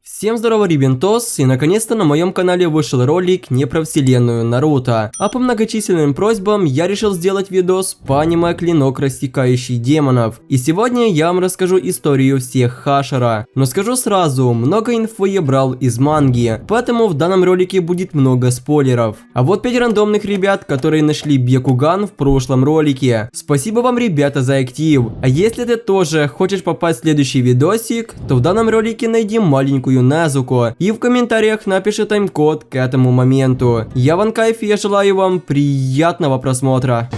Всем здорово, Рибентос, и наконец-то на моем канале вышел ролик не про вселенную Наруто, а по многочисленным просьбам я решил сделать видос по аниме «Клинок, рассекающий демонов». И сегодня я вам расскажу историю всех Хашира. Но скажу сразу, много инфы я брал из манги, поэтому в данном ролике будет много спойлеров. А вот 5 рандомных ребят, которые нашли Бьякуган в прошлом ролике. Спасибо вам, ребята, за актив. А если ты тоже хочешь попасть в следующий видосик, то в данном ролике найди маленькую Незуко и в комментариях напиши тайм-код к этому моменту. Я Ван Кайф, и я желаю вам приятного просмотра.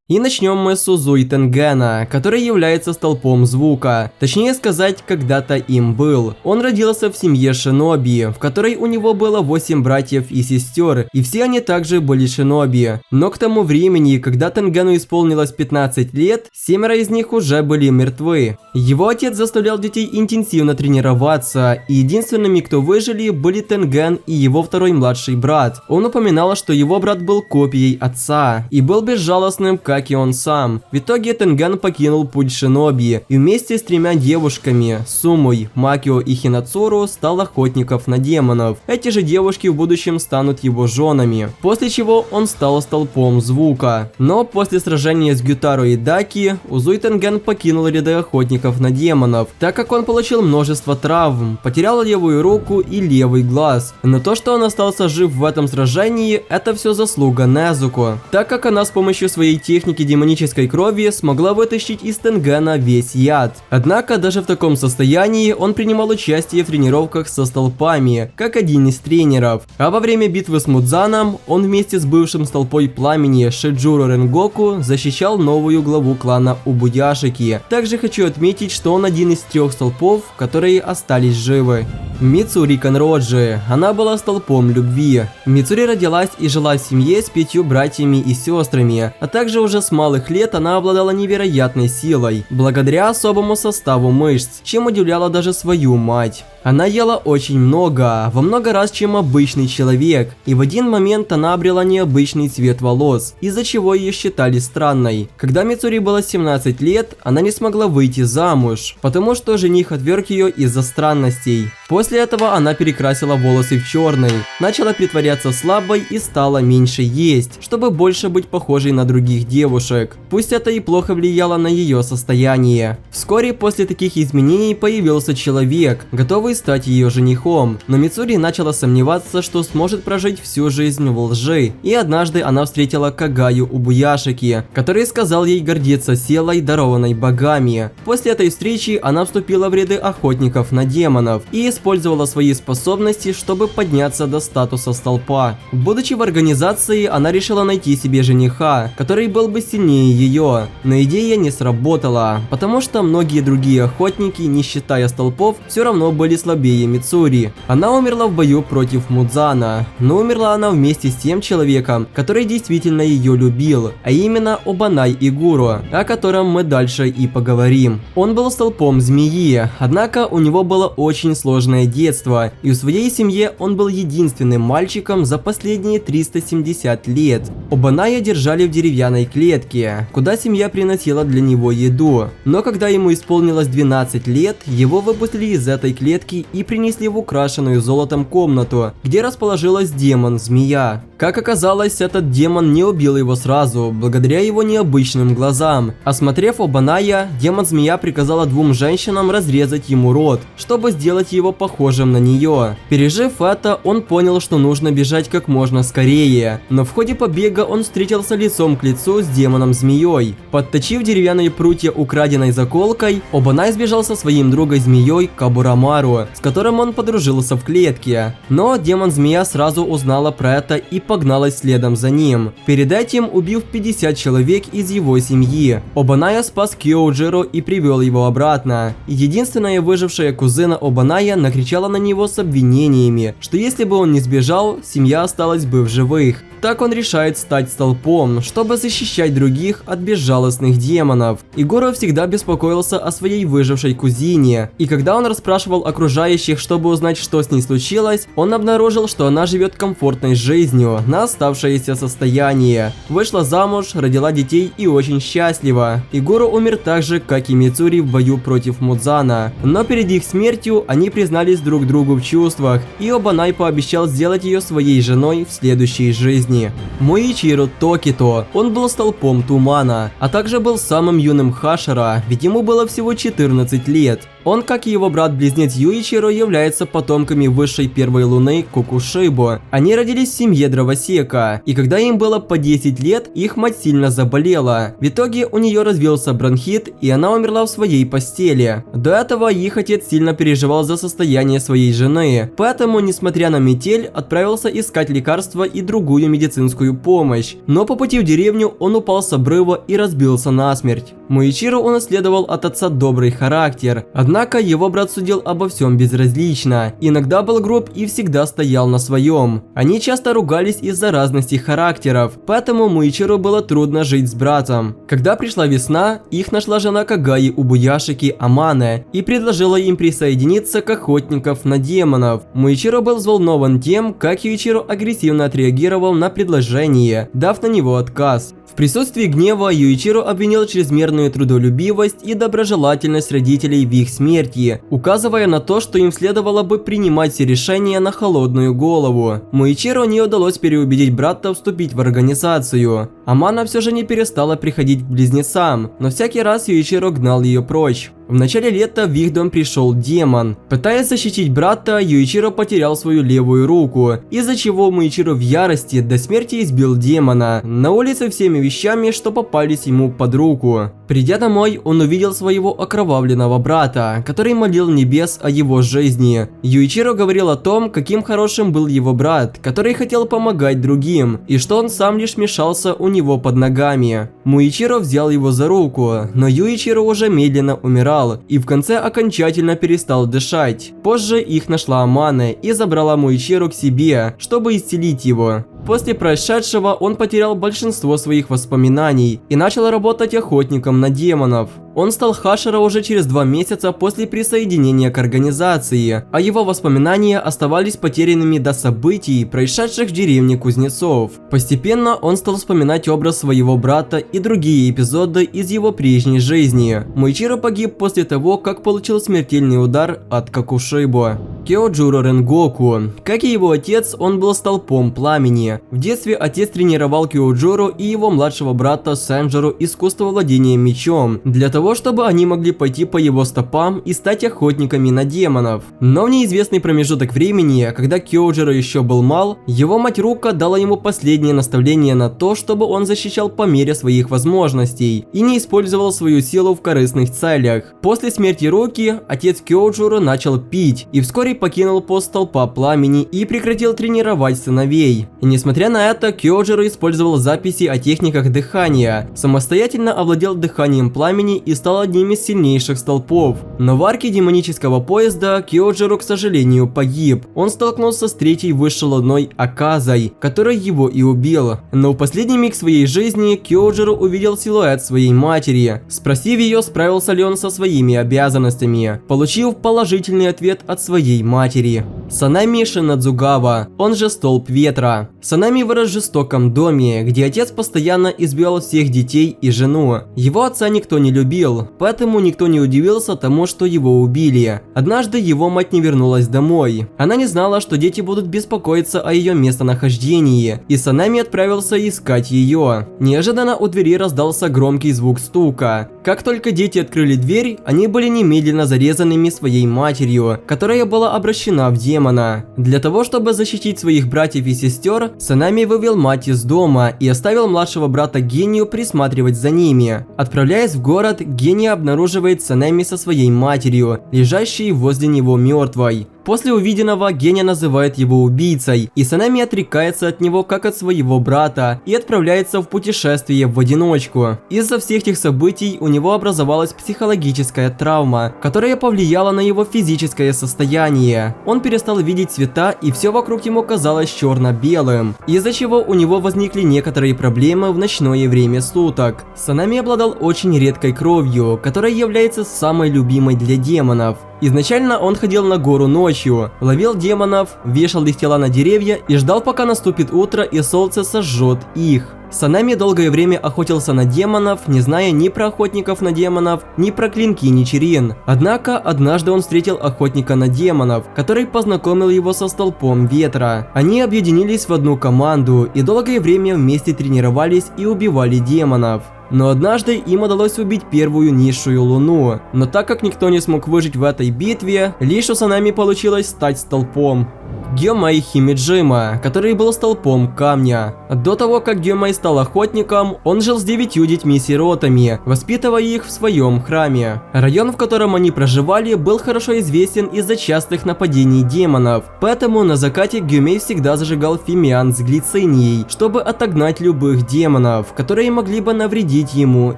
И начнем мы с Узуи Тенгена, который является столпом звука. Точнее сказать, когда-то им был. Он родился в семье шиноби, в которой у него было 8 братьев и сестер, и все они также были шиноби. Но к тому времени, когда Тенгену исполнилось 15 лет, 7 из них уже были мертвы. Его отец заставлял детей интенсивно тренироваться, и единственными, кто выжили, были Тенген и его второй младший брат. Он упоминал, что его брат был копией отца и был безжалостным, как и он сам. В итоге Тенген покинул путь шиноби и вместе с 3 девушками, Сумой, Макио и Хинацуру, стал охотников на демонов. Эти же девушки в будущем станут его женами. После чего он стал столпом звука. Но после сражения с Гютаро и Даки, Узуи Тенген покинул ряды охотников на демонов, так как он получил множество травм, потерял левую руку и левый глаз. Но то, что он остался жив в этом сражении, это все заслуга Незуко, так как она с помощью своей техники демонической крови смогла вытащить из Тенгена весь яд. Однако даже в таком состоянии он принимал участие в тренировках со столпами, как один из тренеров. А во время битвы с Мудзаном он вместе с бывшим столпой пламени Шиджуру Ренгоку защищал новую главу клана Убуяшики. Также хочу отметить, что он один из 3 столпов, которые остались живы. Мицури Канроджи. Она была столпом любви. Мицури родилась и жила в семье с 5 братьями и сестрами, а также уже с малых лет она обладала невероятной силой, благодаря особому составу мышц, чем удивляла даже свою мать. Она ела очень много, во много раз, чем обычный человек, и в один момент она обрела необычный цвет волос, из-за чего ее считали странной. Когда Мицури было 17 лет, она не смогла выйти замуж, потому что жених отверг ее из-за странностей. После этого она перекрасила волосы в черный, начала притворяться слабой и стала меньше есть, чтобы больше быть похожей на других девушек. Пусть это и плохо влияло на ее состояние. Вскоре после таких изменений появился человек, готовый стать ее женихом, но Мицури начала сомневаться, что сможет прожить всю жизнь в лжи, и однажды она встретила Кагаю Убуяшики, который сказал ей гордиться силой, дарованной богами. После этой встречи она вступила в ряды охотников на демонов и использовала свои способности, чтобы подняться до статуса столпа. Будучи в организации, она решила найти себе жениха, который был бы сильнее ее, но идея не сработала, потому что многие другие охотники, не считая столпов, все равно были слабее Мицури. Она умерла в бою против Мудзана, но умерла она вместе с тем человеком, который действительно ее любил, а именно Обанай Игуро, о котором мы дальше и поговорим. Он был столпом змеи, однако у него было очень сложное детство, и в своей семье он был единственным мальчиком за последние 370 лет. Обаная держали в деревянной клетке, куда семья приносила для него еду, но когда ему исполнилось 12 лет, его выпустили из этой клетки и принесли в украшенную золотом комнату, где расположилась демон-змея. Как оказалось, этот демон не убил его сразу, благодаря его необычным глазам. Осмотрев Обаная, демон-змея приказала 2 женщинам разрезать ему рот, чтобы сделать его похожим на нее. Пережив это, он понял, что нужно бежать как можно скорее, но в ходе побега он встретился лицом к лицу с демоном-змеей. Подточив деревянные прутья украденной заколкой, Обанай сбежал со своим другом-змеей Кабурамару, с которым он подружился в клетке. Но демон-змея сразу узнала про это и погналась следом за ним, перед этим убив 50 человек из его семьи. Обаная спас Кёуджиро и привел его обратно. Единственная выжившая кузена Обаная накричала на него с обвинениями, что если бы он не сбежал, семья осталась бы в живых. так он решает стать столпом, чтобы защищать других от безжалостных демонов. Игору всегда беспокоился о своей выжившей кузине, и когда он расспрашивал окружающих, чтобы узнать, что с ней случилось, он обнаружил, что она живет комфортной жизнью на оставшееся состояние. Вышла замуж, родила детей и очень счастлива. Игору умер так же, как и Мицури в бою против Мудзана. Но перед их смертью они признались друг другу в чувствах, и Обанай пообещал сделать ее своей женой в следующей жизни. Моичиро Токито. Он был столпом тумана, а также был самым юным Хашира, ведь ему было всего 14 лет. Он, как и его брат-близнец Юичиро, является потомками высшей первой луны Кокушибо. Они родились в семье дровосека, и когда им было по 10 лет, их мать сильно заболела. В итоге у нее развился бронхит, и она умерла в своей постели. До этого их отец сильно переживал за состояние своей жены, поэтому, несмотря на метель, отправился искать лекарства и другую медицинскую помощь. Но по пути в деревню он упал с обрыва и разбился насмерть. Моичиро унаследовал от отца добрый характер, однако его брат судил обо всем безразлично, иногда был груб и всегда стоял на своем. Они часто ругались из-за разности характеров, поэтому Моичиро было трудно жить с братом. Когда пришла весна, их нашла жена Кагаи Убуяшики Амане и предложила им присоединиться к охотников на демонов. Моичиро был взволнован тем, как Юичиро агрессивно отреагировал на предложение, дав на него отказ. В присутствии гнева Юичиро обвинил чрезмерную трудолюбивость и доброжелательность родителей в их смерти, указывая на то, что им следовало бы принимать все решения на холодную голову. Моичиро не удалось переубедить брата вступить в организацию. Амана все же не перестала приходить к близнецам, но всякий раз Юичиро гнал ее прочь. В начале лета в их дом пришел демон. Пытаясь защитить брата, Юичиро потерял свою левую руку, из-за чего Моичиро в ярости до смерти избил демона на улице всеми вещами, что попались ему под руку. Придя домой, он увидел своего окровавленного брата, который молил небес о его жизни. Юичиро говорил о том, каким хорошим был его брат, который хотел помогать другим, и что он сам лишь мешался у него под ногами. Моичиро взял его за руку, но Юичиро уже медленно умирал и в конце окончательно перестал дышать. Позже их нашла Амане и забрала Моичиро к себе, чтобы исцелить его. После происшедшего он потерял большинство своих воспоминаний и начал работать охотником на демонов. Он стал Хашира уже через 2 месяца после присоединения к организации, а его воспоминания оставались потерянными до событий, происшедших в деревне Кузнецов. Постепенно он стал вспоминать образ своего брата и другие эпизоды из его прежней жизни. Моичиро погиб после того, как получил смертельный удар от Кокушибо. Кёджуро Ренгоку. Как и его отец, он был столпом пламени. В детстве отец тренировал Кёджуро и его младшего брата Сэнджиро искусство владения мечом, для того, чтобы они могли пойти по его стопам и стать охотниками на демонов. Но в неизвестный промежуток времени, когда Кёджуро еще был мал, его мать Рука дала ему последнее наставление на то, чтобы он защищал по мере своих возможностей и не использовал свою силу в корыстных целях. После смерти Руки, отец Кёджуро начал пить и вскоре покинул пост столпа пламени и прекратил тренировать сыновей. И несмотря на это, Кёджуро использовал записи о техниках дыхания, самостоятельно овладел дыханием пламени и стал одним из сильнейших столпов. Но в арке демонического поезда Кёджуро, к сожалению, погиб. Он столкнулся с третьей высшей луной Аказой, которая его и убил. Но в последний миг своей жизни Кёджуро увидел силуэт своей матери. Спросив ее, справился ли он со своими обязанностями, получив положительный ответ от своей матери. Санами Шинадзугава, он же Столб Ветра. Санами вырос в жестоком доме, где отец постоянно избивал всех детей и жену. Его отца никто не любил, поэтому никто не удивился тому, что его убили. Однажды его мать не вернулась домой. Она не знала, что дети будут беспокоиться о ее местонахождении, и Санами отправился искать ее. Неожиданно у двери раздался громкий звук стука. Как только дети открыли дверь, они были немедленно зарезанными своей матерью, которая была обращена в демона. Для того, чтобы защитить своих братьев и сестер, Санами вывел мать из дома и оставил младшего брата Гению присматривать за ними. Отправляясь в город, Гений обнаруживает Санами со своей матерью, лежащей возле него мертвой. После увиденного Геня называет его убийцей, и Санами отрекается от него как от своего брата и отправляется в путешествие в одиночку. Из-за всех этих событий у него образовалась психологическая травма, которая повлияла на его физическое состояние. Он перестал видеть цвета, и все вокруг ему казалось черно-белым, из-за чего у него возникли некоторые проблемы в ночное время суток. Санами обладал очень редкой кровью, которая является самой любимой для демонов. Изначально он ходил на гору ночью, ловил демонов, вешал их тела на деревья и ждал, пока наступит утро и солнце сожжет их. Санами долгое время охотился на демонов, не зная ни про охотников на демонов, ни про клинки Ничирин. Однако, однажды он встретил охотника на демонов, который познакомил его со столпом ветра. Они объединились в одну команду и долгое время вместе тренировались и убивали демонов. Но однажды им удалось убить первую низшую луну. Но так как никто не смог выжить в этой битве, лишь у Санами получилось стать столпом Гёмэй Химиджима, который был столпом камня. До того, как Гёмэй стал охотником, он жил с 9 детьми-сиротами, воспитывая их в своем храме. Район, в котором они проживали, был хорошо известен из-за частых нападений демонов, поэтому на закате Гёмэй всегда зажигал фимиан с глицинией, чтобы отогнать любых демонов, которые могли бы навредить ему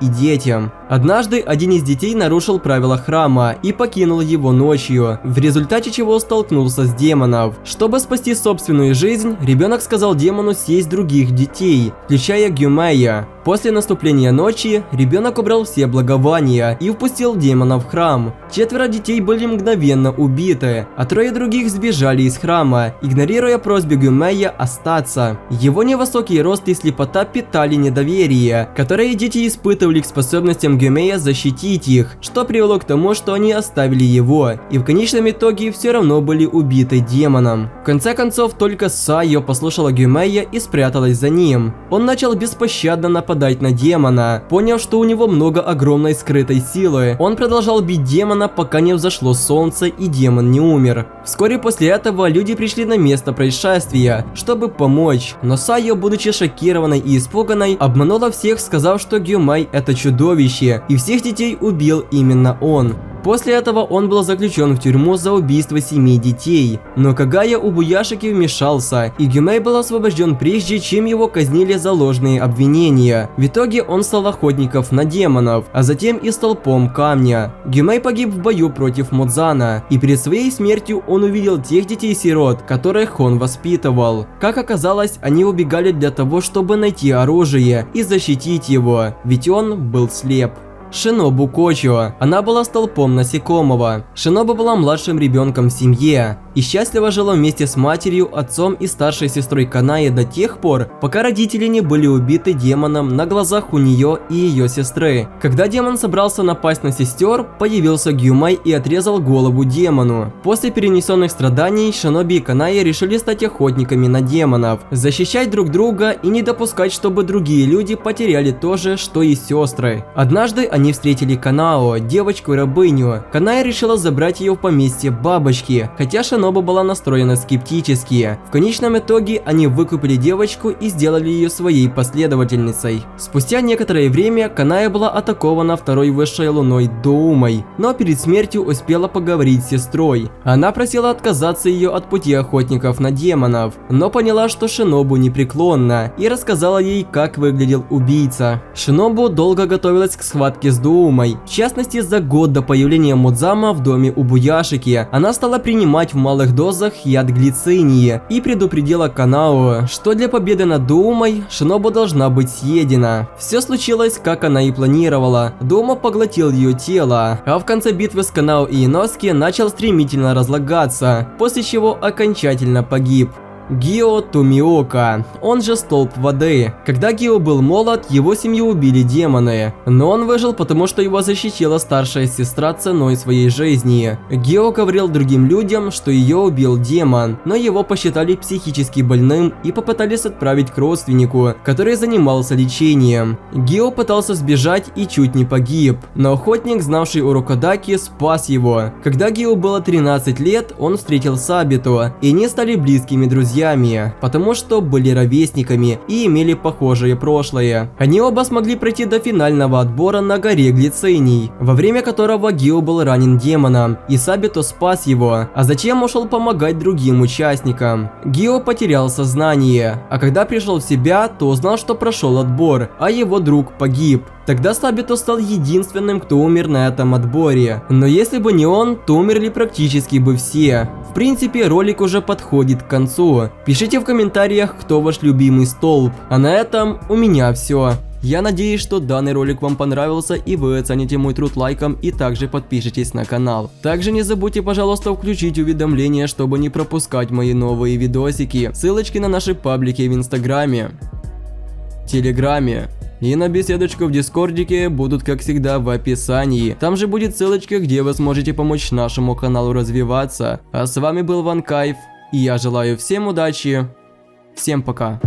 и детям. Однажды один из детей нарушил правила храма и покинул его ночью, в результате чего столкнулся с демоном. Чтобы спасти собственную жизнь, ребенок сказал демону съесть других детей, включая Гёмэя. После наступления ночи, ребенок убрал все благовония и впустил демона в храм. 4 детей были мгновенно убиты, а 3 других сбежали из храма, игнорируя просьбу Гёмэя остаться. Его невысокий рост и слепота питали недоверие, которое дети испытывали к способностям Гёмэя защитить их, что привело к тому, что они оставили его, и в конечном итоге все равно были убиты демоном. В конце концов, только Сайо послушала Гёмэя и спряталась за ним. Он начал беспощадно нападать на демона. Поняв, что у него много огромной скрытой силы, он продолжал бить демона, пока не взошло солнце и демон не умер. Вскоре после этого люди пришли на место происшествия, чтобы помочь, но Сайо, будучи шокированной и испуганной, обманула всех, сказав, что Гёмэй это чудовище, и всех детей убил именно он. После этого он был заключен в тюрьму за убийство 7 детей, но Кагая Убуяшики вмешался, и Гёмэй был освобожден прежде, чем его казнили за ложные обвинения. В итоге он стал охотником на демонов, а затем и столпом камня. Гёмэй погиб в бою против Модзана, и перед своей смертью он увидел тех детей-сирот, которых он воспитывал. Как оказалось, они убегали для того, чтобы найти оружие и защитить его, ведь он был слеп. Шинобу Кочо. Она была столпом насекомого. Шинобу была младшим ребенком в семье и счастливо жила вместе с матерью, отцом и старшей сестрой Канаи до тех пор, пока родители не были убиты демоном на глазах у нее и ее сестры. Когда демон собрался напасть на сестер, появился Гёмэй и отрезал голову демону. После перенесенных страданий Шиноби и Канаи решили стать охотниками на демонов, защищать друг друга и не допускать, чтобы другие люди потеряли то же, что и сестры. Однажды они встретили Канао, девочку-рабыню. Каная решила забрать ее в поместье бабочки, хотя Шинобу была настроена скептически. В конечном итоге они выкупили девочку и сделали ее своей последовательницей. Спустя некоторое время Каная была атакована второй высшей луной Доумой, но перед смертью успела поговорить с сестрой. Она просила отказаться ее от пути охотников на демонов, но поняла, что Шинобу непреклонна, и рассказала ей, как выглядел убийца. Шинобу долго готовилась к схватке с Доумой. В частности, за год до появления Модзама в доме Убуяшики она стала принимать в малых дозах яд глицинии и предупредила Канао, что для победы над Доумой Шинобу должна быть съедена. Все случилось, как она и планировала. Доума поглотил ее тело, а в конце битвы с Канао и Иноски начал стремительно разлагаться, после чего окончательно погиб. Гио Тумиока, он же столб воды. Когда Гио был молод, его семью убили демоны, но он выжил, потому что его защитила старшая сестра ценой своей жизни. Гио говорил другим людям, что ее убил демон, но его посчитали психически больным и попытались отправить к родственнику, который занимался лечением. Гио пытался сбежать и чуть не погиб, но охотник, знавший Урокодаки, спас его. Когда Гио было 13 лет, он встретил Сабиту, и они стали близкими друзьями. друзьями, потому что были ровесниками и имели похожее прошлое. Они оба смогли пройти до финального отбора на горе Глицений, во время которого Гио был ранен демоном, и Сабито спас его, а затем ушел помогать другим участникам. Гио потерял сознание, а когда пришел в себя, то узнал, что прошел отбор, а его друг погиб. Тогда Сабито стал единственным, кто умер на этом отборе. Но если бы не он, то умерли практически бы все. В принципе, ролик уже подходит к концу. Пишите в комментариях, кто ваш любимый столб. А на этом у меня все. Я надеюсь, что данный ролик вам понравился и вы оцените мой труд лайком и также подпишитесь на канал. Также не забудьте, пожалуйста, включить уведомления, чтобы не пропускать мои новые видосики. Ссылочки на наши паблики в Инстаграме, Телеграме и на беседочку в Дискордике будут, как всегда, в описании. Там же будет ссылочка, где вы сможете помочь нашему каналу развиваться. А с вами был Ванкайф, и я желаю всем удачи. Всем пока.